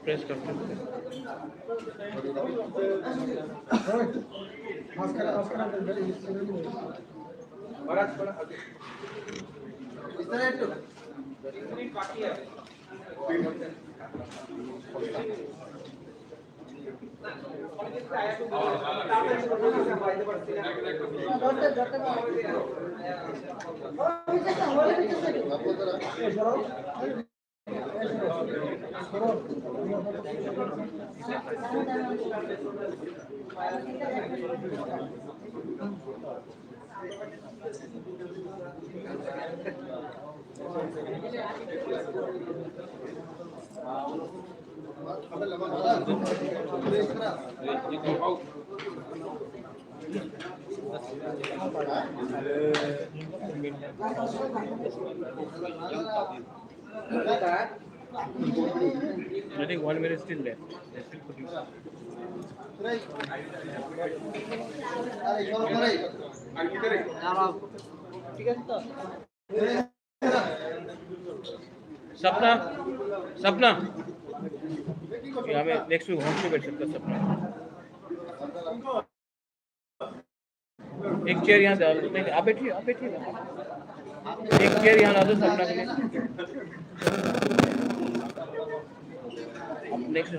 Press करते हैं। I think 1 minute still left. They're still putting सपना सपना हमें नेक्स्ट वीक होम पे बैठ सकता सपना। एक चेयर यहाँ डाल दो। नहीं आप बैठिए एक चेयर यहाँ ला दो सपना के लिए। नेक्स्ट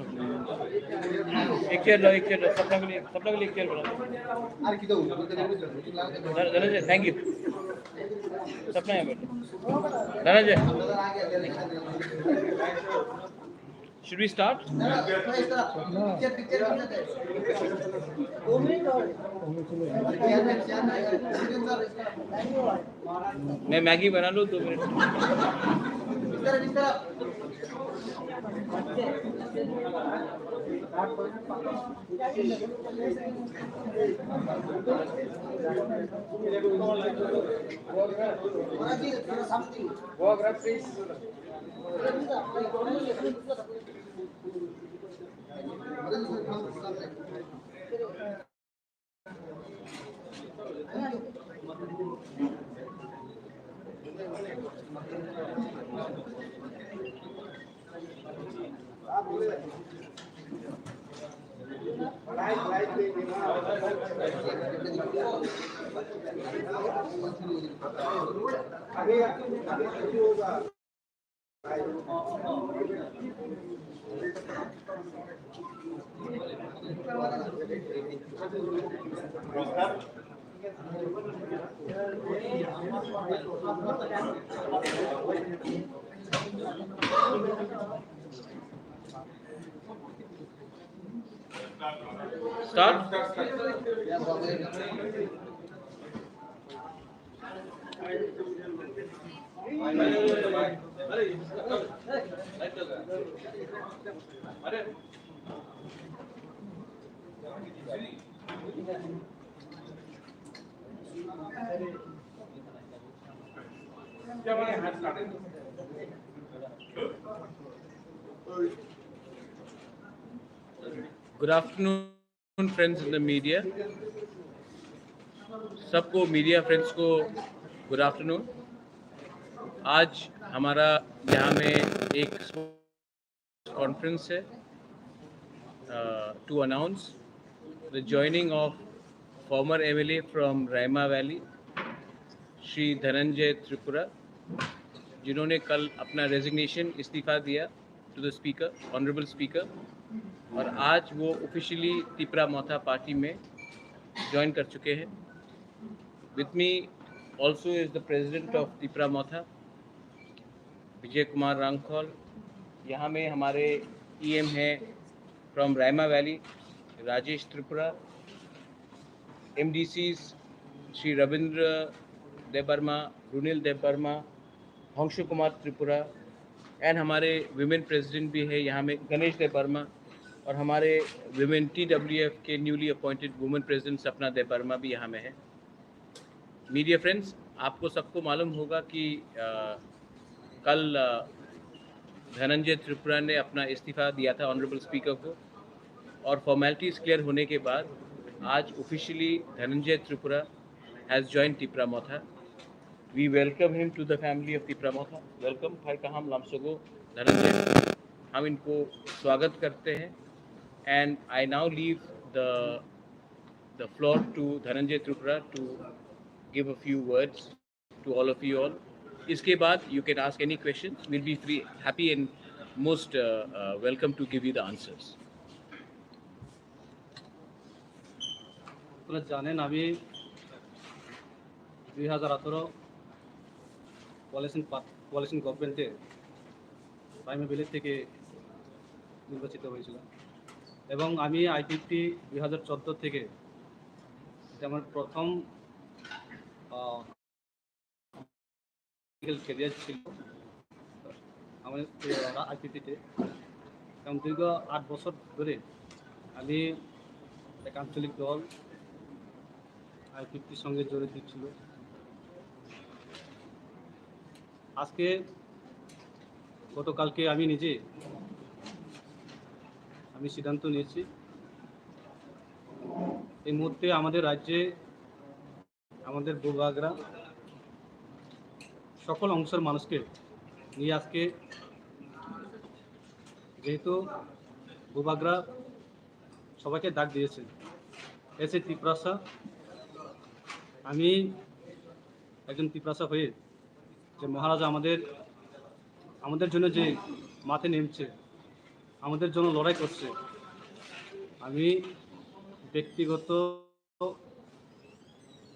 एक चेयर लो सपना के लिए एक चेयर बना धनंजय। थैंक यू सपना यहाँ बैठो धनंजय। Should we start? मैं मैगी बना लूँ 2 minute. Start. Good afternoon friends in the media. सबको मीडिया फ्रेंड्स को गुड आफ्टरनून। आज हमारा यहाँ में एक कॉन्फ्रेंस है to announce the joining of former MLA from Raima valley Shri Dhananjay Tripura, जिन्होंने कल अपना रेजिग्नेशन इस्तीफ़ा दिया to the speaker, honourable speaker, और आज वो ऑफिशियली तिपरा मोथा पार्टी में ज्वाइन कर चुके हैं। With me also is the president of Tipra Motha Vijay Kumar Rankhaul. यहाँ में हमारे ईएम हैं from Raima valley Rajesh Tripura, MDCs Shri Ravindra Debbarma, Runil Debbarma, Hangshu Kumar Tripura, and हमारे विमेन प्रेसिडेंट भी है यहाँ में गणेश देबर्मा, और हमारे विमेन TWF के newly appointed women president Sapna Debbarma भी यहाँ में है। मीडिया फ्रेंड्स, आपको सबको मालूम होगा कि कल धनंजय त्रिपुरा ने अपना इस्तीफ़ा दिया था ऑनरेबल स्पीकर को, और फॉर्मेलिटीज़ क्लियर होने के बाद आज officially Dhananjay Tripura has join Tipra Motha. We welcome him to the family of Tipra Motha. Welcome भाई कहाम लामसोगो धनंजय. हम इनको स्वागत करते हैं. And I now leave the floor to Dhananjay Tripura to give a few words to all of you all. इसके बाद you can ask any questions. We'll be free, happy and most welcome to give you the answers. আপনারা জানেন আমি 2018 coalition গভর্নমেন্টে Raima valley থেকে নির্বাচিত হয়েছিলাম এবং আমি আইপিএফটি 2014 থেকে এটা আমার প্রথম ক্যারিয়ার ছিল আমার আইপিএফটিতে এবং দীর্ঘ 8 বছর ধরে আমি এক আঞ্চলিক দল আইপিএফটির সঙ্গে জড়িত ছিল। আজকে গতকালকে আমি নিজে সিদ্ধান্ত নিয়েছি এই মুহূর্তে আমাদের রাজ্যে আমাদের ভূভাগরা সকল অংশের মানুষকে নিয়ে আজকে যেহেতু ভূভাগরা সবাইকে ডাক দিয়েছে এসে তিপ্রাসা আমি একজন তিপ্রাসা হয়ে যে মহারাজা আমাদের জন্য যে মাঠে নেমছে আমাদের জন্য লড়াই করছে আমি ব্যক্তিগত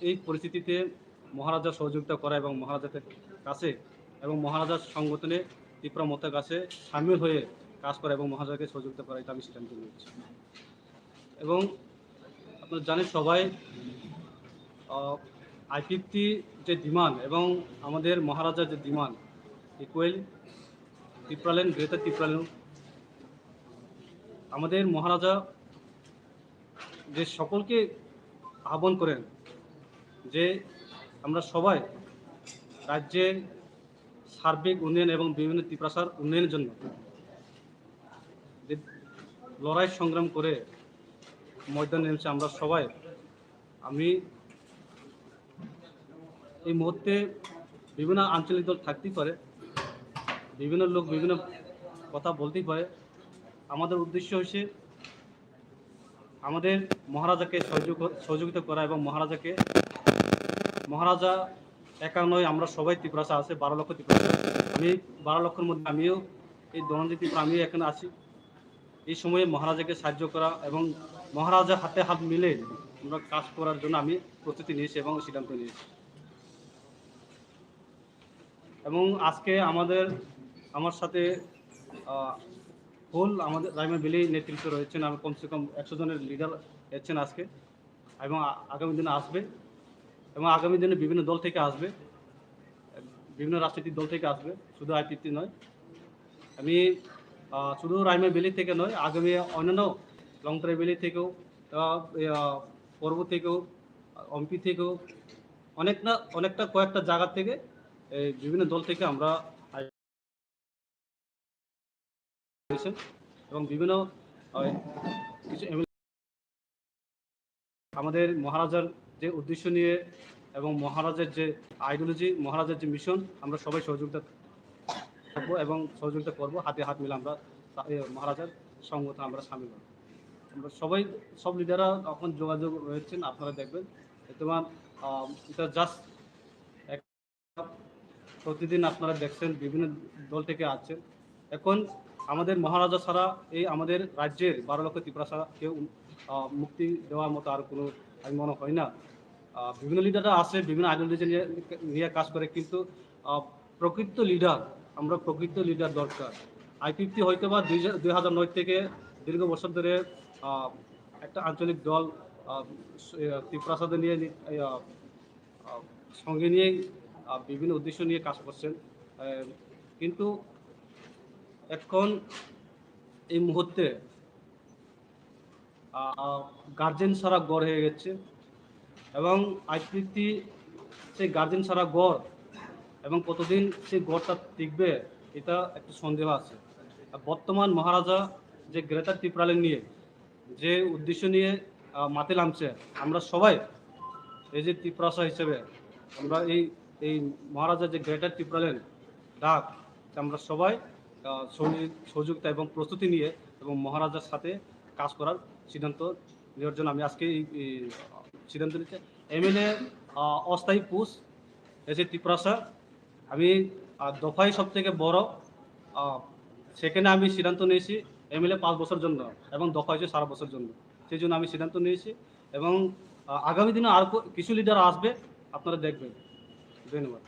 এই পরিস্থিতিতে মহারাজার সহযোগিতা করা এবং মহারাজাদের কাছে এবং মহারাজার সংগঠনে ত্রিপুরা মোথার কাছে সামিল হয়ে কাজ করা এবং মহারাজাকে সহযোগিতা করা এটা আমি সিদ্ধান্ত নিয়েছি। এবং আপনারা জানেন সবাই আইপিএফটি যে ডিমান্ড এবং আমাদের মহারাজার যে demand equal Tripuraland greater Tripuraland আমাদের মহারাজা যে সকলকে আহ্বান করেন যে আমরা সবাই রাজ্যের সার্বিক উন্নয়ন এবং বিভিন্ন ত্রিপ্রাসার উন্নয়নের জন্য যে লড়াই সংগ্রাম করে ময়দানে নেমেছে আমরা সবাই আমি এই মুহূর্তে বিভিন্ন আঞ্চলিক দল থাকতেই পারে বিভিন্ন লোক বিভিন্ন কথা বলতেই পারে আমাদের উদ্দেশ্য হচ্ছে আমাদের মহারাজাকে সহযোগিতা করা এবং মহারাজা একা নয় আমরা সবাই ত্রিপুরাসা আছে 12 লক্ষ ত্রিপুরাসা আমি 12 লক্ষের মধ্যে আমিও এই ধনঞ্জয় ত্রিপুরা আমিও এখানে আছি এই সময়ে মহারাজাকে সাহায্য করা এবং মহারাজা হাতে হাত মিলে আমরা কাজ করার জন্য আমি প্রস্তুতি নিয়েছি এবং সিদ্ধান্ত নিয়েছি। এবং আজকে আমার সাথে ফুল আমাদের রাইমা ভ্যালি নেতৃত্ব রয়েছেন আমি কমসে কম 100 জনের লিডার এসেছেন আজকে এবং আগামী দিনে আসবে এবং আগামী দিনে বিভিন্ন দল থেকে আসবে বিভিন্ন রাজনৈতিক দল থেকে আসবে শুধু আইপিএফটি নয় আমি শুধু রাইমা ভ্যালি থেকে নয় আগামী অন্যান্য লংতরা ভ্যালি থেকেও পর্ব থেকেও এমপি থেকেও অনেকটা কয়েকটা জায়গা থেকে বিভিন্ন দল থেকে আমরা এবং বিভিন্ন কিছু আমাদের মহারাজার যে উদ্দেশ্য নিয়ে এবং মহারাজের যে আইডিওলজি মহারাজার যে মিশন আমরা সবাই সহযোগিতা থাকবো এবং সহযোগিতা করবো হাতে হাত মিলে আমরা মহারাজার সংগঠন আমরা সামিল হব। আমরা সব লিডাররা এখন যোগাযোগ রয়েছেন আপনারা দেখবেন তোমার এটা জাস্ট প্রতিদিন আপনারা দেখছেন বিভিন্ন দল থেকে আসছেন এখন আমাদের মহারাজা ছাড়া এই আমাদের রাজ্যের 12 লক্ষ ত্রিপুরাসাকে মুক্তি দেওয়ার মতো আর কোনো আমি মনে হয় না। বিভিন্ন লিডাররা আছে বিভিন্ন আইডিওলজি নিয়ে কাজ করে কিন্তু প্রকৃত লিডার দরকার। আইপিএফটি হয়তো বা 2009 থেকে দীর্ঘ বছর ধরে একটা আঞ্চলিক দল ত্রিপুরাসাদের নিয়ে সঙ্গে নিয়ে বিভিন্ন উদ্দেশ্য নিয়ে কাজ করছেন কিন্তু এখন এই মুহূর্তে গার্জেন সারা গড় হয়ে গেছে এবং আইপিএফটি সেই গার্জেন সারা গড় এবং কতদিন সেই গড়টা টিকবে এটা একটু সন্দেহ আছে। বর্তমান মহারাজা যে গ্রেটার ত্রিপুরাল্যান্ড নিয়ে যে উদ্দেশ্য নিয়ে মাঠে নামছে, আমরা সবাই এই যে ত্রিপুরাসা হিসেবে আমরা এই মহারাজার যে গ্রেটার ত্রিপুরাল্যান্ড ডাক, আমরা সবাই সহযোগিতা এবং প্রস্তুতি নিয়ে এবং মহারাজার সাথে কাজ করার সিদ্ধান্ত নেওয়ার জন্য আমি আজকে এই সিদ্ধান্ত নিচ্ছি। এমএলএ অস্থায়ী পোস্ট এসে ত্রিপুরাসা আমি দফায় সব থেকে বড়, সেখানে আমি সিদ্ধান্ত নিয়েছি এমএলএ 5 বছর জন্য এবং দফা হয়েছে সারা বছর জন্য। সেই জন্য আমি সিদ্ধান্ত নিয়েছি এবং আগামী দিনে আর কিছু লিডার আসবে, আপনারা দেখবেন। ধন্যবাদ।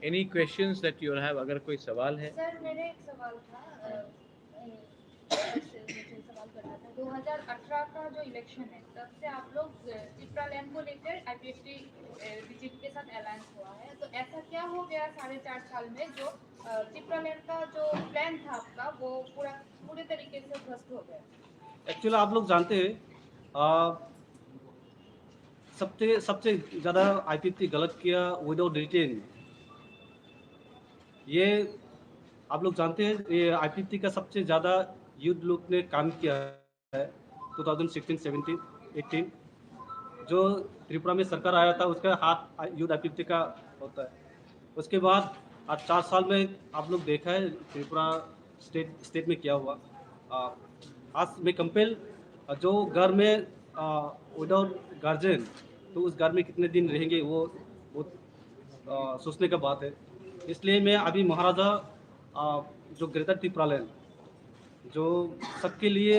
Any questions that you have? अगर कोई सवाल है? सर मेरे एक सवाल था, मुझे सवाल करना था। 2018 का जो इलेक्शन है तब से आप लोग टिप्रालैंड को लेकर आईपीएफटी बीजेपी के साथ अलायंस हुआ है, तो ऐसा क्या हो गया 4.5 साल में जो टिप्रालैंड का जो प्लान था आपका वो पूरे तरीके से ध्वस्त हो गया? एक्चुअली आप लोग जानते हैं सबसे ज़्यादा आईपीएफटी गलत किया विदाउट रिटेन। ये आप लोग जानते हैं ये आईपीएफटी का सबसे ज़्यादा यूथ लोग ने काम किया है 2016, 17, 18 जो त्रिपुरा में सरकार आया था उसका हाथ यूथ आईपीएफटी का होता है। उसके बाद आज 4 साल में आप लोग देखा है त्रिपुरा स्टेट में क्या हुआ। आज में कंपेल जो घर में विदाउट गार्जियन, तो उस घर में कितने दिन रहेंगे वो सोचने का बात है। इसलिए मैं अभी महाराजा जो ग्रेटर त्रिपुरालैंड जो सबके लिए,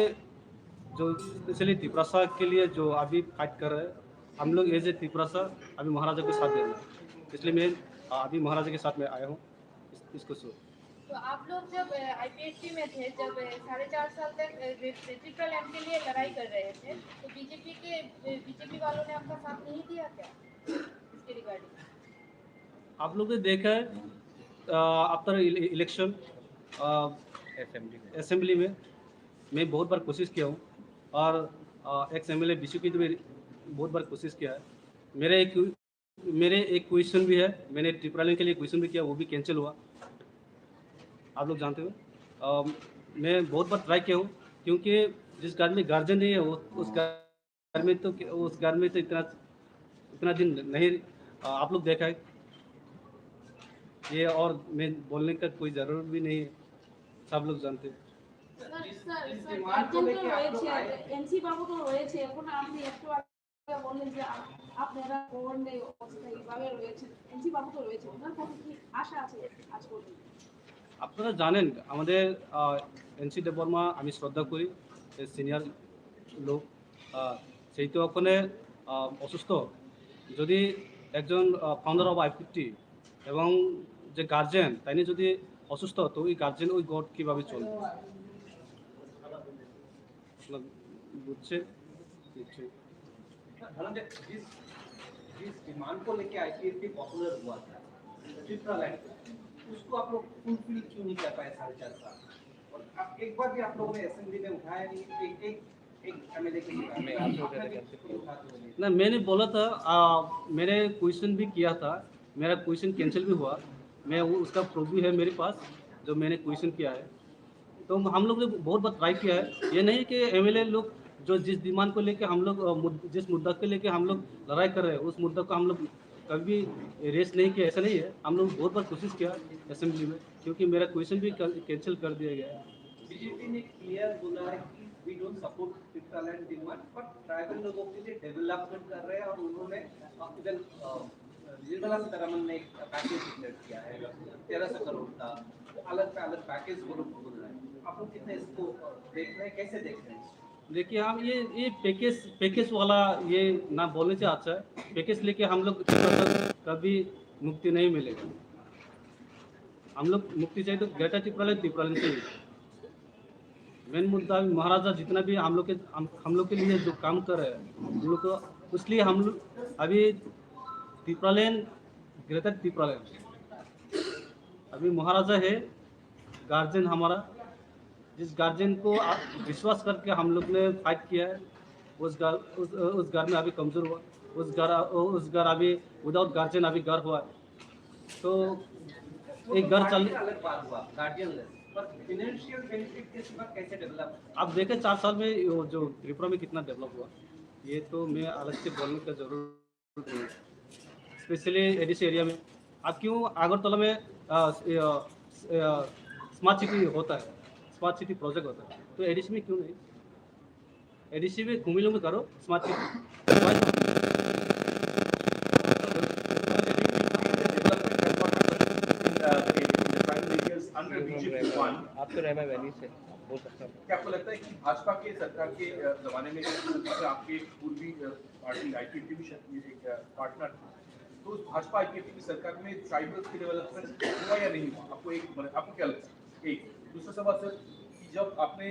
जो स्पेशली त्रिपुरासा के लिए जो अभी फाइट कर रहे हैं, हम लोग एज ए त्रिपुरासा अभी महाराजा के साथ देना है। इसलिए मैं अभी महाराजा के साथ में आया हूँ इसको सुन। तो आप लोग जब आईपीएफटी में थे, जब 4.5 साल तक टिप्रालैंड के लिए लड़ाई कर रहे थे, तो बीजेपी वालों ने आपका साथ नहीं दिया क्या इसके रिगार्डिंग? आप लोग ने देखा है आफ्टर इलेक्शन असेंबली में मैं बहुत बार कोशिश किया हूँ और एक्स एमएलए बीजेपी में बहुत बार कोशिश किया है। मेरे एक क्वेश्चन भी है, मैंने टिप्रालैंड के लिए क्वेश्चन भी किया, वो भी कैंसिल हुआ, आप लोग जानते हो। मैं बहुत बार ट्राई किया हूँ क्योंकि जिस घर में गार्जियन नहीं है उस घर में तो इतना दिन नहीं, आप लोग देखा है ये, और मैं बोलने का कोई ज़रूरत भी नहीं है, सब लोग जानते हैं। এনসি বাবু তো রয়েছে, এখন আপনি একটু আগে বললেন যে আপনারা গভর্নমেন্টে অস্থায়ীভাবে রয়েছেন, এনসি বাবু তো রয়েছে, ওনার কোনো কি আশা আছে আজ পর্যন্ত? আপনারা জানেন আমাদের এনসি দেববর্মা আমি শ্রদ্ধা করি, সিনিয়র লোক, সেই তো ওখানে অসুস্থ, যদি একজন ফাউন্ডার অফ আইপিএফটি এবং যে গার্জেন তাই নিয়ে যদি অসুস্থ, তো ওই গার্জেন ওই গড কীভাবে চলবে বুঝছে। जिस डिमांड को लेके आईपीएफटी पॉपुलर हुआ था टिप्रालैंड, उसको आप लोग फुलफिल क्यों नहीं कर पाए 4.5 साल? और एक बार भी आप लोगों ने असेंबली में उठाया नहीं, एक एमएलए के ना, मैंने बोला था, मैंने क्वेश्चन भी किया था, मेरा क्वेश्चन कैंसिल भी हुआ, मैं उसका प्रूफ भी है मेरे पास जो मैंने क्वेश्चन किया है। तो हम लोग ने बहुत बार ट्राई किया है, ये नहीं कि एमएलए लोग जो जिस डिमांड को लेके हम लोग जिस मुद्दा को लेके हम लोग लड़ाई कर रहे हैं उस मुद्दा को हम लोग कभी रेस नहीं किया, ऐसा नहीं है। हम लोग बहुत बार कोशिश किया असेंबली में, क्योंकि मेरा क्वेश्चन भी कैंसिल कर दिया गया है। बीजेपी ने क्लियर बोला है कि we don't support Tipraland demand, but tribal लोगों के लिए डेवलपमेंट कर रहे हैं, और उन्होंने इधर निर्मला सीतारमन ने एक पैकेज डिक्लेयर किया है 1300 करोड़ का, अलग पैकेज वो लोग बोल रहे हैं। आप लोग कितने इसको देख रहे हैं, कैसे देख रहे हैं? देखिए, हम ये पैकेज वाला ये ना बोलने से अच्छा है, पैकेज लेके हम लोग कभी मुक्ति नहीं मिलेगा। हम लोग मुक्ति चाहिए तो ग्रेटर टिप्रालैंड चाहिए। मेन मुद्दा महाराजा जितना भी हम लोग के लिए जो काम कर रहे हैं हम लोग को, इसलिए हम लोग अभी टिप्रालैंड ग्रेटर टिप्रालैंड अभी महाराजा है, गार्जियन हमारा, जिस गार्जियन को विश्वास करके हम लोग ने फाइट किया है, उस घर में अभी कमज़ोर हुआ, उस घर अभी विदाउट गार्जियन अभी घर हुआ है। तो एक घर चल अलग बात हुआ, गार्डियन लेस, पर फाइनेंशियल बेनिफिट के सिवा कैसे डेवलप? आप देखें 4 साल में वो जो त्रिपुरा में कितना डेवलप हुआ, ये तो मैं अलग से बोलने का जरूरत नहीं है। स्पेशली एडीसी एरिया में आप क्यों अगरतला में स्मार्ट सिटी होता है, स्मार्ट सिटी प्रोजेक्ट होता है, तो एडीसी में क्यों नहीं? एडीसी में कुमिल्लो में करो स्मार्ट सिटी। आप तो रहमा वैली से बोल सकते हैं। क्या आपको लगता है कि भाजपा के सरकार के जमाने में आपके पूर्वी पार्टी आईपीएफटी भी एक पार्टनर था, तो उस भाजपा आईपीएफटी की सरकार में ट्राइबल्स की डेवलपमेंट हुआ या नहीं हुआ? आपको क्या लगता है? एक दूसरा सवाल सर, कि जब आपने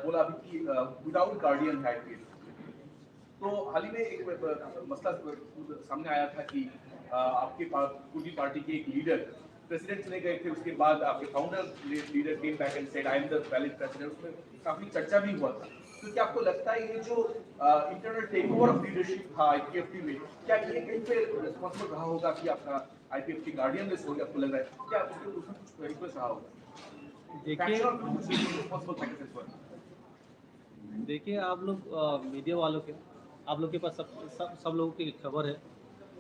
बोला अभी कि विदाउट गार्डियन है आईपीएफटी, तो हाल ही में एक मसला सामने आया था कि आपके पूर्वी पार्टी के एक लीडर प्रेसिडेंट चले गए थे, उसके बाद आपके founder leader came back and said I am the valid president, उसमें काफी चर्चा भी हुआ था। तो क्या आपको लगता है ये जो internal take over of leadership था आईपीएफटी में, क्या ये कहीं पे रिस्पांसिबल रहा होगा कि आपका आईपीएफटी गार्डियन लिस्ट हो गया? आपको लग रहा है क्या उसमें कुछ रिक्वेस्ट रहा होगा? देखिए आप लोग मीडिया वालों के, आप लोग के पास सब लोगों की खबर है,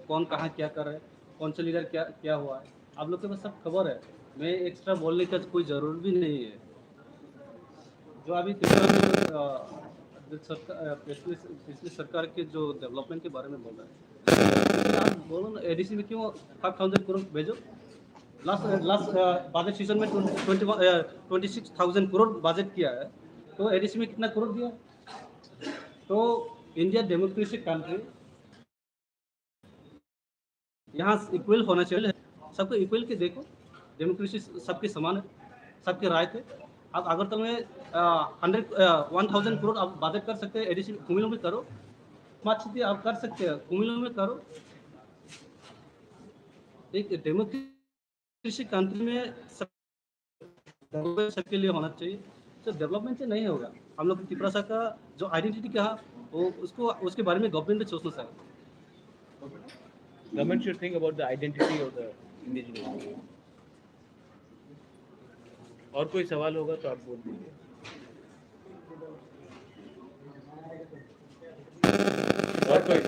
कौन कहाँ क्या कर रहा है, कौन सा लीडर क्या हुआ है, आप लोग के पास सब खबर है। मैं एक्स्ट्रा बोलने का कोई ज़रूर भी नहीं है। जो अभी पिछली सरकार के जो डेवलपमेंट के बारे में बोल रहा है, आप बोलो ना एडीसी में क्यों 5,000 करोड़ भेजो। लास्ट बजट सीजन में 26,000 करोड़ बजट किया है, तो एडीसी में कितना करोड़ दिया? तो इंडिया डेमोक्रेटिक कंट्री, यहाँ इक्वल होना चाहिए, सबको इक्वल के देखो, डेमोक्रेसी सबके समान है, सबके राय थे। आप अगरतला में 1,000 करोड़ आप बजट कर सकते हैं, एडीसी कुमिल्लो में करो, स्मार्ट सिटी आप कर सकते हैं, कुमिल्लो में करो। एक डेमोक्रेसी कंट्री में सबके लिए होना चाहिए, तो डेवलपमेंट से नहीं होगा। हम लोग त्रिपुरा का जो आइडेंटिटी क्या है, वो उसके बारे में गवर्नमेंट ने सोचना चाहिए। Government should think about the identity of the indigenous. और कोई सवाल होगा तो आप बोल दीजिए। और कोई?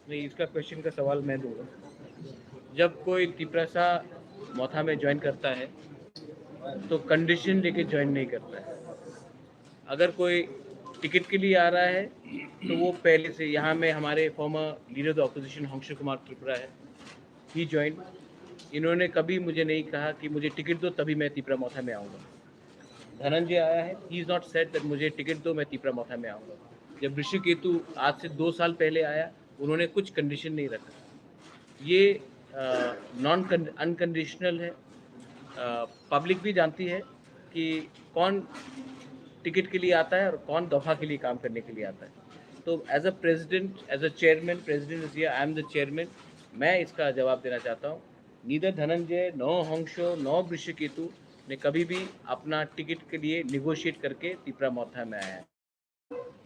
नहीं, इसका क्वेश्चन का सवाल मैं दूंगा। जब कोई त्रिपुरा मोथा में ज्वाइन करता है तो कंडीशन लेके ज्वाइन नहीं करता है। अगर कोई टिकट के लिए आ रहा है तो वो पहले से, यहाँ में हमारे former leader of the opposition Hangshu Kumar Tripura है, ही ज्वाइन। इन्होंने कभी मुझे नहीं कहा कि मुझे टिकट दो तभी मैं त्रिपुरा मोथा में आऊँगा। धनंजय आया है, he is not said that मुझे टिकट दो मैं त्रिपुरा मोथा में आऊँगा। जब ऋषिकेतु आज से 2 साल पहले आया, उन्होंने कुछ कंडीशन नहीं रखा। ये अनकंडीशनल है। पब्लिक भी जानती है कि कौन टिकट के लिए आता है और कौन दफ़ा के लिए काम करने के लिए आता है। तो as a president, as a chairman, president is here, I am the chairman, मैं इसका जवाब देना चाहता हूँ। Neither Dhananjay, no Hanso, no Rishiketu ने कभी भी अपना टिकट के लिए निगोशिएट करके त्रिपुरा मोथा में आया है,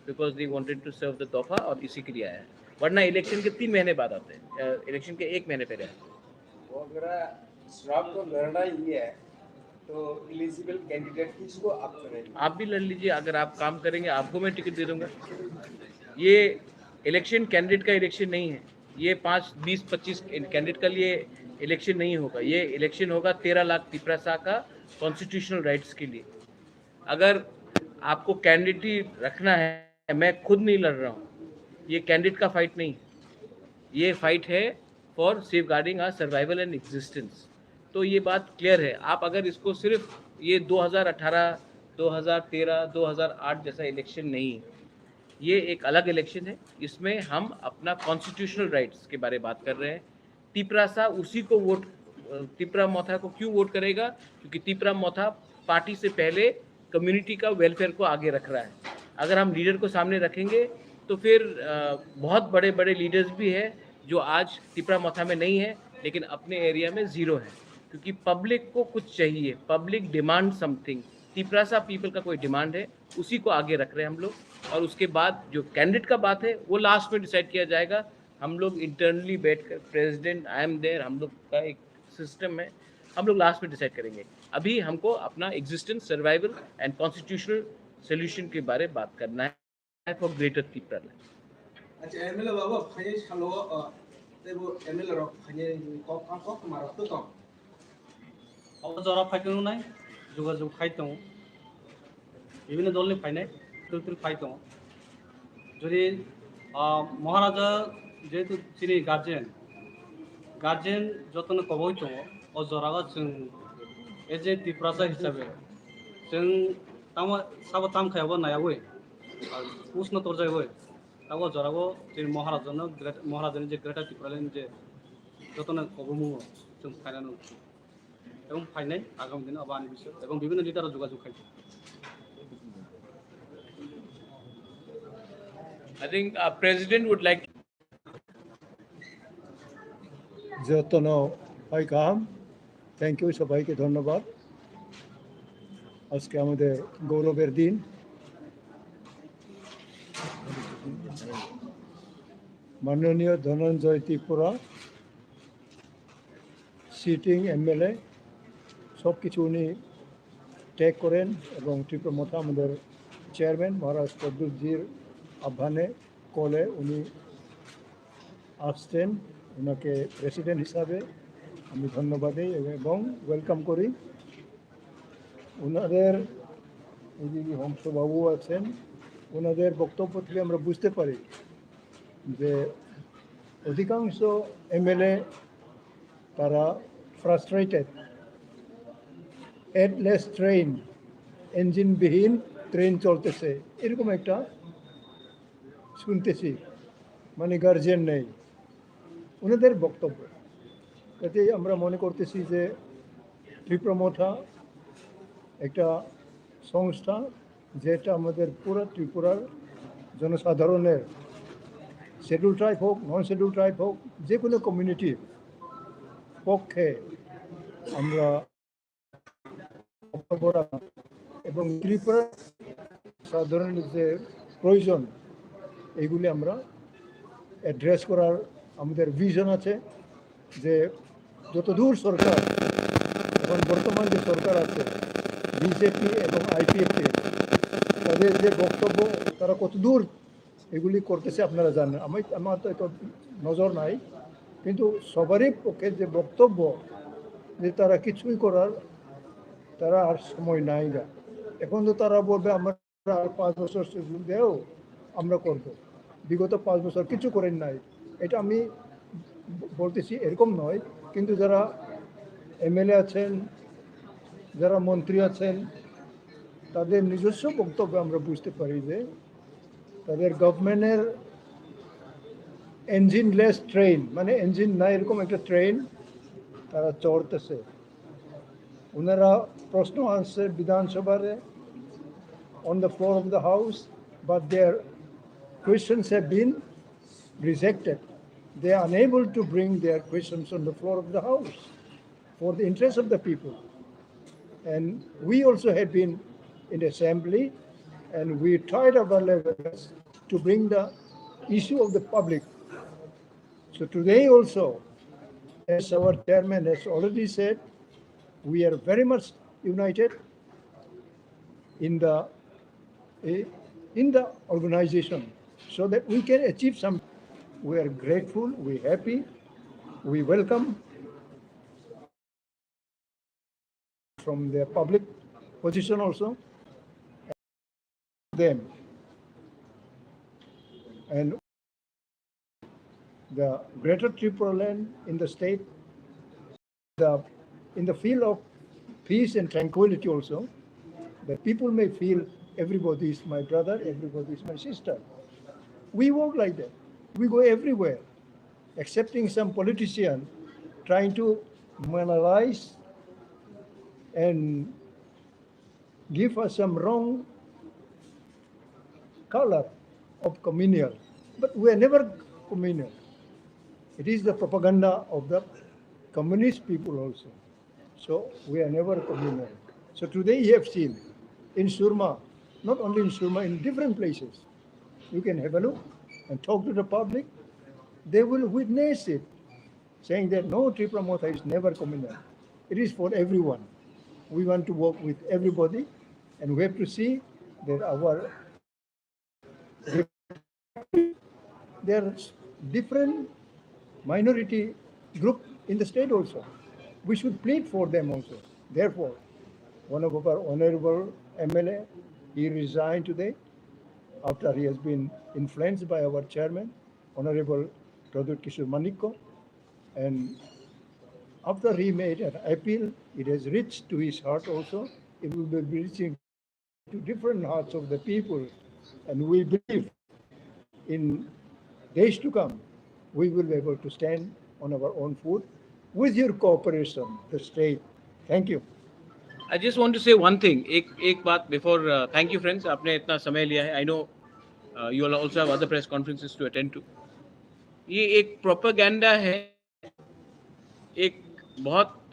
because they wanted to serve the दफ़ा, और इसी के लिए आया है। वरना इलेक्शन के 3 महीने बाद आते हैं, इलेक्शन के 1 महीने पहले आते हैं। चुनाव तो लड़ना ही है, तो एलिजिबल कैंडिडेट किसको आप करेंगे? आप भी लड़ लीजिए, अगर आप काम करेंगे आपको मैं टिकट दे दूंगा। ये इलेक्शन कैंडिडेट का इलेक्शन नहीं है, ये 5, 20, 25 कैंडिडेट का लिए इलेक्शन नहीं होगा। ये इलेक्शन होगा 13 लाख त्रिपुरा का कॉन्स्टिट्यूशनल राइट्स के लिए। अगर आपको कैंडिडेट रखना है, मैं खुद नहीं लड़ रहा हूँ, ये कैंडिडेट का फाइट नहीं, ये फाइट है for safeguarding our survival and existence. तो ये बात क्लियर है। आप अगर इसको सिर्फ ये 2018, 2013, 2008 जैसा इलेक्शन नहीं, ये एक अलग इलेक्शन है। इसमें हम अपना कॉन्स्टिट्यूशनल राइट्स के बारे में बात कर रहे हैं। त्रिपुरा उसी को वोट, त्रिपुरा मोथा को क्यों वोट करेगा? क्योंकि त्रिपुरा मोथा पार्टी से पहले कम्युनिटी का वेलफेयर को आगे रख रहा है। अगर हम लीडर को सामने रखेंगे तो फिर बहुत बड़े बड़े लीडर्स भी हैं जो आज त्रिपुरा मोथा में नहीं है, लेकिन अपने एरिया में ज़ीरो है, क्योंकि पब्लिक को कुछ चाहिए, public demand something. Tiprasa people का कोई डिमांड है उसी को आगे रख रहे हैं हम लोग, और उसके बाद जो कैंडिडेट का बात है वो लास्ट में डिसाइड किया जाएगा। हम लोग इंटरनली बैठकर, प्रेसिडेंट आई एम देयर, हम लोग का एक सिस्टम है, हम लोग लास्ट में डिसाइड करेंगे। अभी हमको अपना existence, survival and constitutional solution के बारे में बात करना है फॉर ग्रेटर तिपरालैंड। अच्छा एमएलए बाबा फाइने सालो तेबो एमएलए रो फाइने कक मारो तो कम अब जरा फाइटनो नाय যোগাযোগ খাইতো বিভিন্ন দলनि फाइनाय तुल फाइतो যদি মহারাজা যেহেতु চিনি গার্জেন যতन কবইतो ও जरागा जों एज ए तिपरासा हिसाबै जों तामा साबा तामखायाबो नायावै उष्ण तरजायवै तावा जरागो जे महाराजानो जे ग्रेटर तिपरालैंड जे যতन कबमु जों फाइनानो এবং ফাইনাল আগামী দিনে আবার বিষয় এবং বিভিন্ন লিডারও যোগাযোগ খাইছে। I think our president would like যতন ভাই কাহাম, থ্যাংক ইউ, সবাইকে ধন্যবাদ। আজকে আমাদের গৌরবের দিন। মাননীয় ধনঞ্জয় ত্রিপুরা সিটিং এমএলএ সব কিছু উনি টেক করেন এবং ত্রিপুরা মথা আমাদের চেয়ারম্যান মহারাজ প্রদ্যুৎজির আহ্বানে কলে উনি আসছেন। ওনাকে প্রেসিডেন্ট হিসাবে আমি ধন্যবাদ দিই এবং ওয়েলকাম করি। ওনাদের এই হংসবাবু আছেন, ওনাদের বক্তব্য থেকে আমরা বুঝতে পারি যে অধিকাংশ এমএলএ তারা ফ্রাস্ট্রেটেড। হেডলেস ট্রেন, ইঞ্জিনবিহীন ট্রেন চলতেছে এরকম একটা শুনতেছি, মানে গার্জিয়ান নেই ওনাদের বক্তব্য। এতে আমরা মনে করতেছি যে ত্রিপুরা মথা একটা সংস্থা যেটা আমাদের পুরো ত্রিপুরার জনসাধারণের, শিডিউল ট্রাইব হোক, নন শিডিউল ট্রাইব হোক, যে কোনো কমিউনিটির পক্ষে আমরা এবং ত্রিপুরা সাধারণের যে প্রয়োজন এইগুলি আমরা অ্যাড্রেস করার আমাদের ভিশন আছে। যে যতদূর সরকার এখন বর্তমান যে সরকার আছে বিজেপি এবং আইপিএফটি, তাদের যে বক্তব্য তারা কতদূর এগুলি করতেছে আপনারা জানেন। আমার তো এত নজর নাই, কিন্তু সবারই পক্ষে যে বক্তব্য যে তারা কিছুই করার তারা আর সময় নাই না। এখন তো তারা বলবে আমরা আর 5 বছর সুযোগ দেও আমরা করব, বিগত 5 বছর কিছু করেন নাই। এটা আমি বলতেছি এরকম নয়, কিন্তু যারা এমএলএ আছেন, যারা মন্ত্রী আছেন, তাদের নিজস্ব বক্তব্য আমরা বুঝতে পারি যে তাদের গভর্নমেন্টের ইঞ্জিনলেস ট্রেন, মানে ইঞ্জিন নাই এরকম একটা ট্রেন তারা চড়তেছে। ওনারা প্রশ্ন আনছে বিধানসভায় on the floor of the house, but their questions have been rejected. They are unable to bring their questions on the floor of the house for the interest of the people. And we also have been in the assembly, and we tried our levels to bring the issue of the public. So today also, as our chairman has already said, we are very much united in the organization so that we can achieve some. We are grateful, we're happy, we welcome from their public position also them. And the greater Triproland in the state, in the field of peace and tranquility also, that people may feel everybody is my brother, everybody is my sister. We work like that. We go everywhere, accepting some politician trying to moralize and give us some wrong color of communal. But we are never communal. It is the propaganda of the communist people also. So we are never communal. So today you have seen in Surma, not only in Surma, in different places. You can have a look and talk to the public. They will witness it, saying that no, Tripura Motha is never communal. It is for everyone. We want to work with everybody, and we have to see that our there are different minority group in the state also. We should plead for them also. Therefore, one of our honorable MLA, he resigned today after he has been influenced by our chairman, Honorable Pradut Kishore Manikko. And after he made an appeal, it has reached to his heart also. It will be reaching to different hearts of the people. And we believe in days to come, we will be able to stand on our own foot with your cooperation, the state. Thank you. I just want to say one thing. एक बात before. Thank you, friends. आपने इतना समय लिया है. I know you will also have other press conferences to attend to. ये एक propaganda है. एक बहुत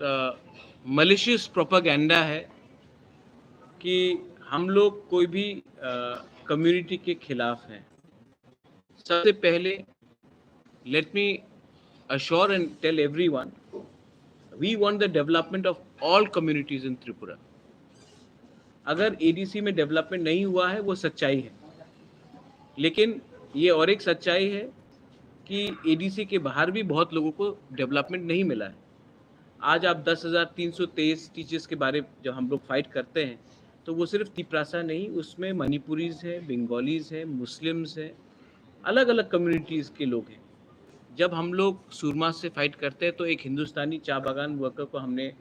malicious propaganda है कि हम लोग कोई भी कम्युनिटी के खिलाफ हैं. सबसे पहले let me assure and tell everyone, we want the development of all communities in Tripura. अगर ADC में डेवलपमेंट नहीं हुआ है वो सच्चाई है, लेकिन ये और एक सच्चाई है कि ADC के बाहर भी बहुत लोगों को डेवलपमेंट नहीं मिला है. आज आप 10,323 टीचर्स के बारे जब हम लोग फाइट करते हैं तो वो सिर्फ तिपरासा नहीं, उसमें मणिपुरीज हैं, बंगालीज हैं, मुस्लिम्स हैं, अलग अलग कम्युनिटीज़ के लोग हैं. जब हम लोग सुरमा से फाइट करते हैं तो एक हिंदुस्तानी चाय बागान वर्कर को हमने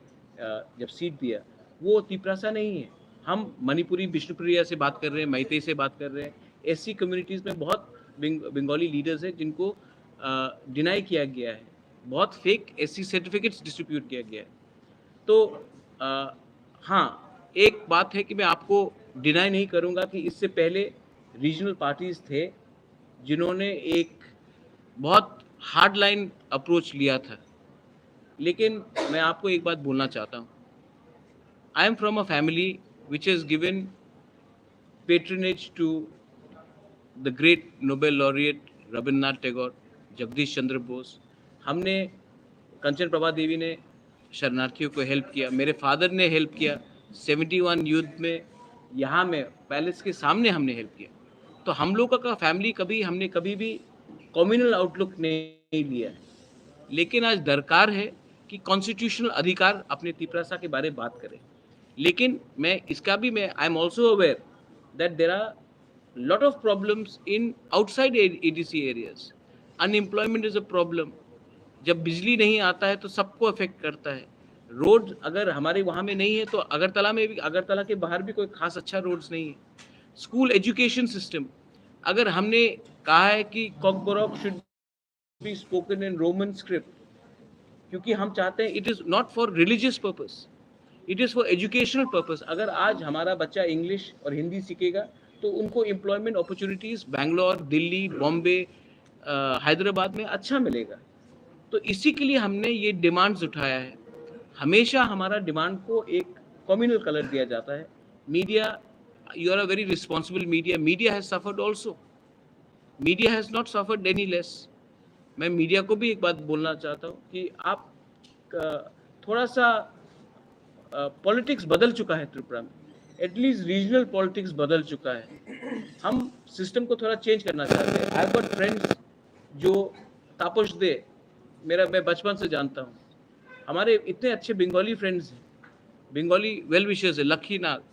जब सीट दिया, वो तिपरासा नहीं है. हम मणिपुरी बिष्णुप्रिया से बात कर रहे हैं, मैतेई से बात कर रहे हैं. एससी कम्युनिटीज़ में बहुत बंगाली लीडर्स हैं जिनको डिनाई किया गया है, बहुत फेक एससी सर्टिफिकेट्स डिस्ट्रीब्यूट किया गया है. तो हाँ, एक बात है कि मैं आपको डिनाई नहीं करूँगा कि इससे पहले रीजनल पार्टीज़ थे जिन्होंने एक बहुत हार्ड लाइन अप्रोच लिया था. लेकिन मैं आपको एक बात बोलना चाहता हूँ. I am from a family which has given patronage to the great Nobel laureate Rabindranath Tagore, Jagdish Chandra Bose. हमने कंचन प्रभा देवी ने शरणार्थियों को हेल्प किया, मेरे फादर ने हेल्प किया 71 युद्ध में, यहाँ में पैलेस के सामने हमने हेल्प किया. तो हम लोगों का फैमिली हमने कभी भी कम्युनल आउटलुक नहीं लिया है. लेकिन आज दरकार है कि कॉन्स्टिट्यूशनल अधिकार अपने तिपरासा के बारे में बात करें. लेकिन मैं इसका भी I am also aware that there are lot of problems in outside ADC areas. Unemployment is a problem. जब बिजली नहीं आता है तो सबको अफेक्ट करता है. रोड अगर हमारे वहाँ में नहीं है तो अगरतला में भी, अगरतला के बाहर भी कोई खास अच्छा रोड्स नहीं है. स्कूल एजुकेशन सिस्टम, अगर हमने कहा है कि Kokborok should be spoken in Roman script, क्योंकि हम चाहते हैं it is not for religious purpose, it is for educational purpose. अगर आज हमारा बच्चा इंग्लिश और हिंदी सीखेगा तो उनको एम्प्लॉयमेंट अपॉर्चुनिटीज़ बेंगलोर, दिल्ली, बॉम्बे, हैदराबाद में अच्छा मिलेगा. तो इसी के लिए हमने ये डिमांड्स उठाया है. हमेशा हमारा डिमांड को एक कम्युनल कलर दिया जाता है. Media, you are a very responsible media has suffered also. Media has not suffered any less. मैं मीडिया को भी एक बात बोलना चाहता हूँ कि आप थोड़ा सा पॉलिटिक्स बदल चुका है त्रिपुरा में, एटलीस्ट रीजनल पॉलिटिक्स बदल चुका है. हम सिस्टम को थोड़ा चेंज करना चाहते हैं. आई हैव गॉट फ्रेंड्स जो तापस दे, मैं बचपन से जानता हूँ. हमारे इतने अच्छे बंगाली फ्रेंड्स हैं, बंगाली वेल विशर्स है. लक्की नाग,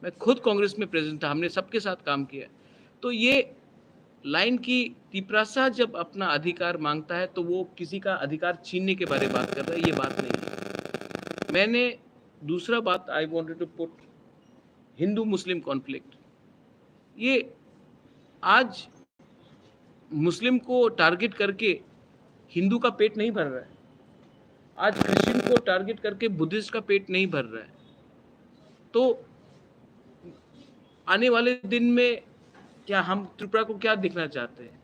मैं खुद कांग्रेस में प्रेसिडेंट था, हमने सबके साथ काम किया. तो ये लाइन की तिपरासा जब अपना अधिकार मांगता है तो वो किसी का अधिकार छीनने के बारे में बात कर रहा है, ये बात नहीं है. मैंने दूसरा बात I wanted to put, Hindu Muslim conflict. ये आज मुस्लिम को टारगेट करके हिंदू का पेट नहीं भर रहा है. आज क्रिश्चियन को टारगेट करके बुद्धिस्ट का पेट नहीं भर रहा है. तो आने वाले दिन में क्या हम त्रिपुरा को क्या दिखना चाहते हैं?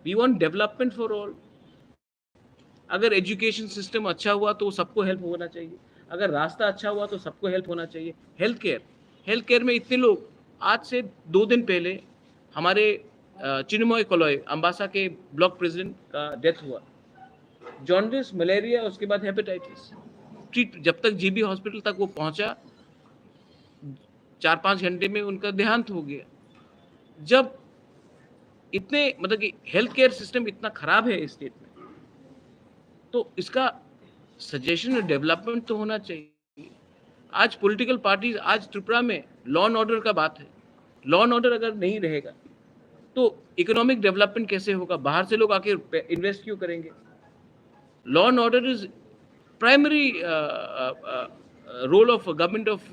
We want development for all. अगर एजुकेशन सिस्टम अच्छा हुआ तो सबको हेल्प होना चाहिए, अगर रास्ता अच्छा हुआ तो सबको हेल्प होना चाहिए. हेल्थ केयर में इतने लोग, आज से 2 दिन पहले हमारे चिन्मय कोलॉय अम्बासा के ब्लॉक प्रेसिडेंट का डेथ हुआ, जॉन्डिस, मलेरिया, उसके बाद हेपेटाइटिस। जब तक जीबी हॉस्पिटल तक वो पहुंचा 4-5 घंटे में उनका देहांत हो गया। जब इतने मतलब कि हेल्थ केयर सिस्टम इतना खराब है इस स्टेट में, तो इसका सजेशन और डेवलपमेंट तो होना चाहिए। आज पॉलिटिकल पार्टीज, आज त्रिपुरा में लॉ एंड ऑर्डर का बात है। लॉ एंड ऑर्डर अगर नहीं रहेगा तो इकोनॉमिक डेवलपमेंट कैसे होगा? बाहर से लोग आके इन्वेस्ट क्यों करेंगे? Law and order is primary role of government of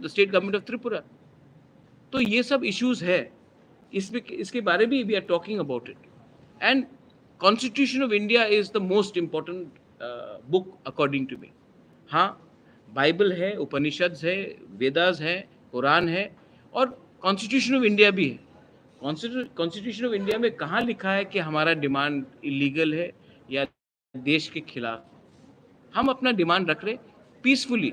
the state government of Tripura. तो ये सब इश्यूज है, इसके बारे में we are talking about it. And constitution of India is the most important book according to me. हाँ, Bible है, उपनिषद है, वेदास है, कुरान है, और कॉन्स्टिट्यूशन ऑफ इंडिया भी है। कॉन्स्टिट्यूशन ऑफ इंडिया में कहाँ लिखा है कि हमारा डिमांड इलीगल है या देश के खिलाफ? हम अपना डिमांड रख रहे पीसफुली,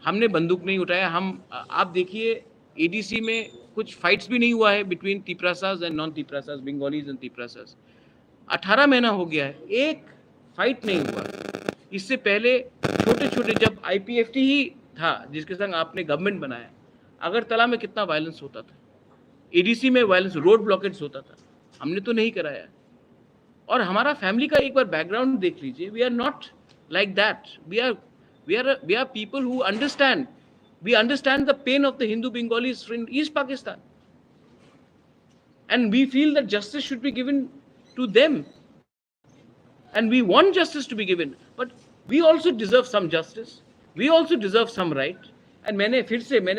हमने बंदूक नहीं उठाया। आप देखिए एडीसी में कुछ फाइट्स भी नहीं हुआ है between Tiprasas and non Tiprasas, Bengalis and Tiprasas. 18 महीना हो गया है, एक फाइट नहीं हुआ। इससे पहले छोटे छोटे, जब आईपीएफटी ही था जिसके संग आपने गवर्नमेंट बनाया, अगरतला में कितना वायलेंस होता था, एडीसी में वायलेंस, रोड ब्लॉकेट्स होता था, हमने तो नहीं कराया। और हमारा फैमिली का एक बार बैकग्राउंड देख लीजिए। We are not like that. We are people who understand, we understand the pain of the Hindu Bengalis in East Pakistan, and we feel that justice should be given to them, and we want justice to be given, but we also deserve some justice, we also deserve some right. And मैंने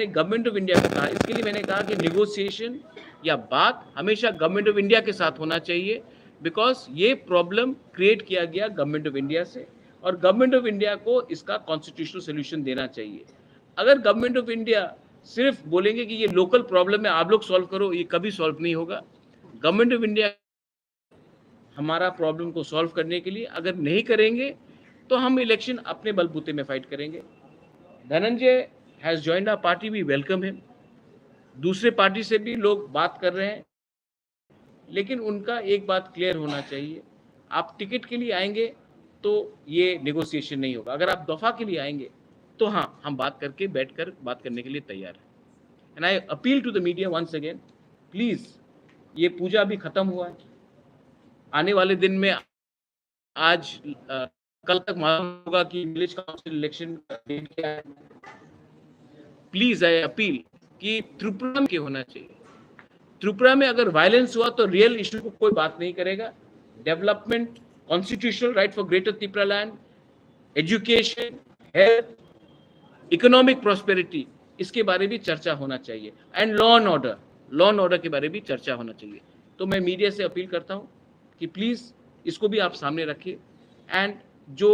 government of India को कहा, इसके लिए मैंने कहा कि negotiation या बात हमेशा गवर्नमेंट ऑफ इंडिया के साथ होना चाहिए, बिकॉज ये प्रॉब्लम क्रिएट किया गया गवर्नमेंट ऑफ इंडिया से, और गवर्नमेंट ऑफ इंडिया को इसका कॉन्स्टिट्यूशनल सोल्यूशन देना चाहिए। अगर गवर्नमेंट ऑफ इंडिया सिर्फ बोलेंगे कि ये लोकल प्रॉब्लम है, आप लोग सॉल्व करो, ये कभी सॉल्व नहीं होगा। गवर्नमेंट ऑफ इंडिया हमारा प्रॉब्लम को सॉल्व करने के लिए अगर नहीं करेंगे तो हम इलेक्शन अपने बलबूते में फाइट करेंगे। Dhananjay has joined our party, we welcome him. दूसरे पार्टी से भी लोग बात कर रहे हैं, लेकिन उनका एक बात क्लियर होना चाहिए, आप टिकट के लिए आएंगे तो ये नेगोशिएशन नहीं होगा। अगर आप दफा के लिए आएंगे तो हाँ, हम बात करके बैठकर बात करने के लिए तैयार हैं। And I appeal to the media once again, please, ये पूजा भी खत्म हुआ है, आने वाले दिन में आज कल तक मालूम होगा कि विलेज काउंसिल इलेक्शन का डेट क्या है। प्लीज आई अपील कि त्रिपुरा में होना चाहिए। त्रिपुरा में अगर वायलेंस हुआ तो रियल इशू को कोई बात नहीं करेगा। Development, constitutional right for greater Tripura land, education, health, economic prosperity, इसके बारे में चर्चा होना चाहिए। एंड लॉ एंड ऑर्डर के बारे में चर्चा होना चाहिए। तो मैं मीडिया से अपील करता हूं कि प्लीज इसको भी आप सामने रखिए। एंड जो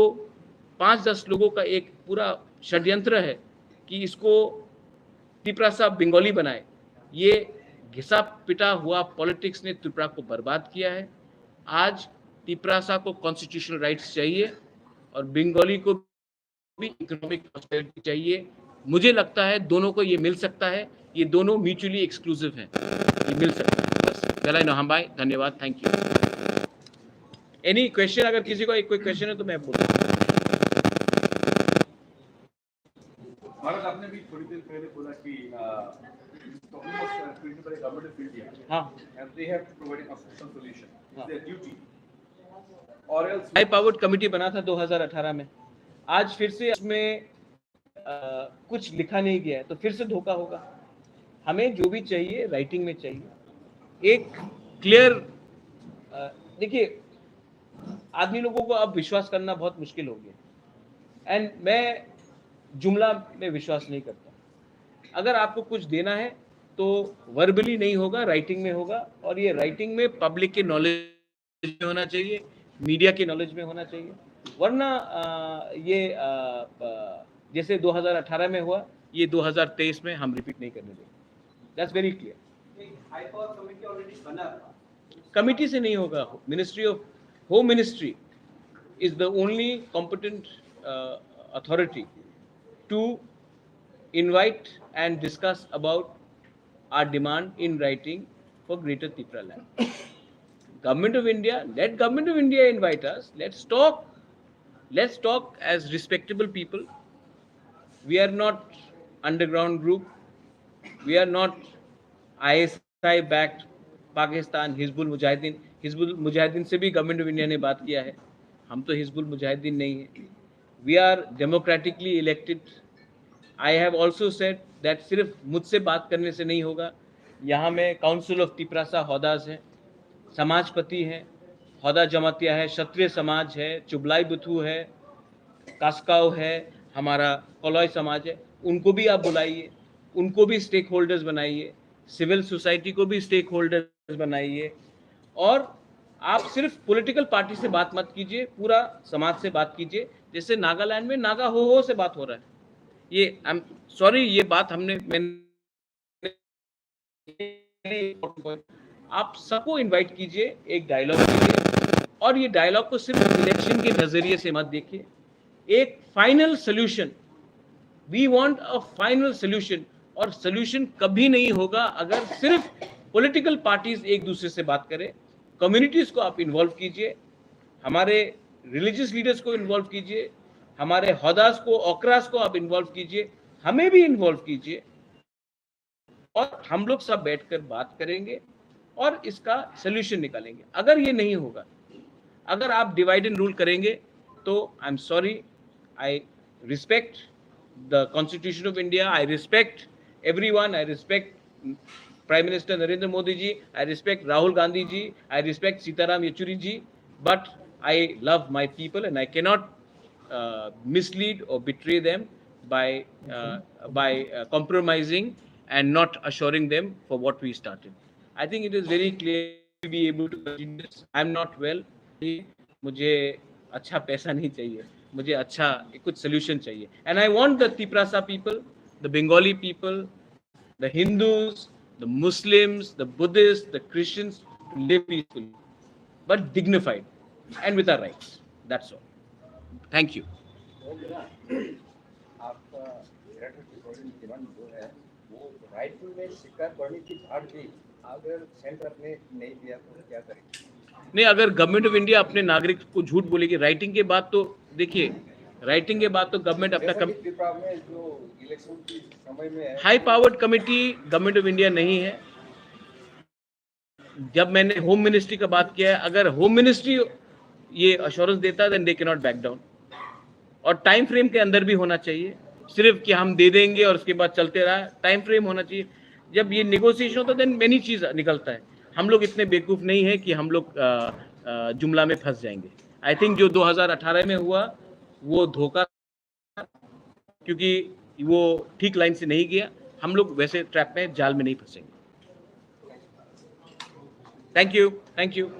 5-10 लोगों का एक पूरा षड्यंत्र है कि इसको त्रिपुरा बंगाली बनाए, ये घिसा पिटा हुआ पॉलिटिक्स ने त्रिपुरा को बर्बाद किया है। आज त्रिपुरा को कॉन्स्टिट्यूशनल राइट्स चाहिए और बंगाली को भी इकोनॉमिक प्रॉस्पेरिटी चाहिए। मुझे लगता है दोनों को ये मिल सकता है, ये दोनों म्यूचुअली एक्सक्लूसिव हैं, ये मिल सकता है। बस गलाई नहाम भाई, धन्यवाद, थैंक यू। Any question? अगर किसी को एक कोई क्वेश्चन है तो मैं बोलूँ। महाराज, आपने भी थोड़ी देर पहले बोला कि गवर्नमेंट ऑफ इंडिया, हाँ, and they have to provide some solution, it's their duty, और एल्स हाई पावर्ड कमेटी बना था 2018 में, आज फिर से इसमें कुछ लिखा नहीं गया है, तो फिर से धोखा होगा। हमें जो भी चाहिए राइटिंग में चाहिए, एक क्लियर। देखिए, आदमी लोगों को अब विश्वास करना बहुत मुश्किल हो गया, एंड मैं जुमला में विश्वास नहीं करता। अगर आपको कुछ देना है तो वर्बली नहीं होगा, राइटिंग में होगा, और ये राइटिंग में पब्लिक के नॉलेज में होना चाहिए, मीडिया के नॉलेज में होना चाहिए। वरना ये जैसे 2018 में हुआ, ये 2023 में हम रिपीट नहीं करने देंगे। That's very clear. High power committee already बना था, कमिटी से नहीं होगा। Ministry of home ministry is the only competent authority to invite and discuss about our demand in writing for Greater Tripura land. Government of India, let Government of India invite us. Let's talk. Let's talk as respectable people. We are not underground group. We are not ISI backed Pakistan Hizbul Mujahideen से भी government of India ने बात किया है. हम तो हिजबुल मुजाहिदीन नहीं है. We are democratically elected. I have also said that सिर्फ मुझसे बात करने से नहीं होगा. यहाँ में काउंसिल ऑफ तिपरासा हौदास हैं, समाजपति हैं, हौदा जमातिया है, क्षत्रिय समाज है, चुबलाई बुथू है, कास्काव है, हमारा कोलॉय समाज है. उनको भी आप बुलाइए, उनको भी स्टेक होल्डर्स बनाइए, सिविल सोसाइटी को भी स्टेक होल्डर्स बनाइए. और आप सिर्फ पॉलिटिकल पार्टी से बात मत कीजिए, पूरा समाज से बात कीजिए. जैसे नागालैंड में नागा हो से बात हो रहा है. ये आई एम सॉरी, ये बात आप सबको इनवाइट कीजिए, एक डायलॉग कीजिए. और ये डायलॉग को सिर्फ इलेक्शन के नजरिए से मत देखिए. एक final solution, we want a final solution. और सोल्यूशन कभी नहीं होगा अगर सिर्फ पॉलिटिकल पार्टीज एक दूसरे से बात करें. कम्युनिटीज को आप इन्वॉल्व कीजिए, हमारे रिलीजियस लीडर्स को इन्वॉल्व कीजिए, हमारे हौदास को, ओकरास को आप इन्वॉल्व कीजिए, हमें भी इन्वॉल्व कीजिए. और हम लोग सब बैठकर बात करेंगे और इसका सोल्यूशन निकालेंगे. अगर ये नहीं होगा, अगर आप डिवाइड एंड रूल करेंगे, तो I am sorry. I respect the constitution of India. I respect everyone. I respect Prime Minister Narendra Modi ji. I respect Rahul Gandhi ji. I respect Sitaram Yechuri ji. But I love my people and I cannot mislead or betray them by compromising and not assuring them for what we started. I think it is very clear to be able to continue this. I am not well. मुझे अच्छा पैसा नहीं चाहिए, मुझे अच्छा कुछ solution चाहिए. And I want the Tiprasa people, the Bengali people, the Hindus, the Muslims, the Buddhists, the Christians to live peacefully, but dignified and with our rights. That's all. Thank you. आपका demand जो है वो writing में स्वीकार करने की बात भी अगर सेंटर ने नहीं दिया तो क्या करेंगे? नहीं, अगर गवर्नमेंट ऑफ इंडिया अपने नागरिक को झूठ बोलेगी राइटिंग के बाद, तो देखिए राइटिंग के बाद तो गवर्नमेंट अपना high powered committee government of India नहीं है. जब मैंने होम मिनिस्ट्री का बात किया है, अगर होम मिनिस्ट्री ये अश्योरेंस देता है then they can not back down. और टाइम फ्रेम के अंदर भी होना चाहिए. सिर्फ कि हम दे देंगे और उसके बाद चलते रहा, टाइम फ्रेम होना चाहिए. जब ये नेगोशिएशन होता है देन मेनी चीज निकलता है. हम लोग इतने बेवकूफ़ नहीं है कि हम लोग जुमला में फंस जाएंगे. आई थिंक जो 2018 में हुआ वो धोखा, क्योंकि वो ठीक लाइन से नहीं गया. हम लोग वैसे ट्रैप में, जाल में नहीं फंसेंगे. Thank you. Thank you.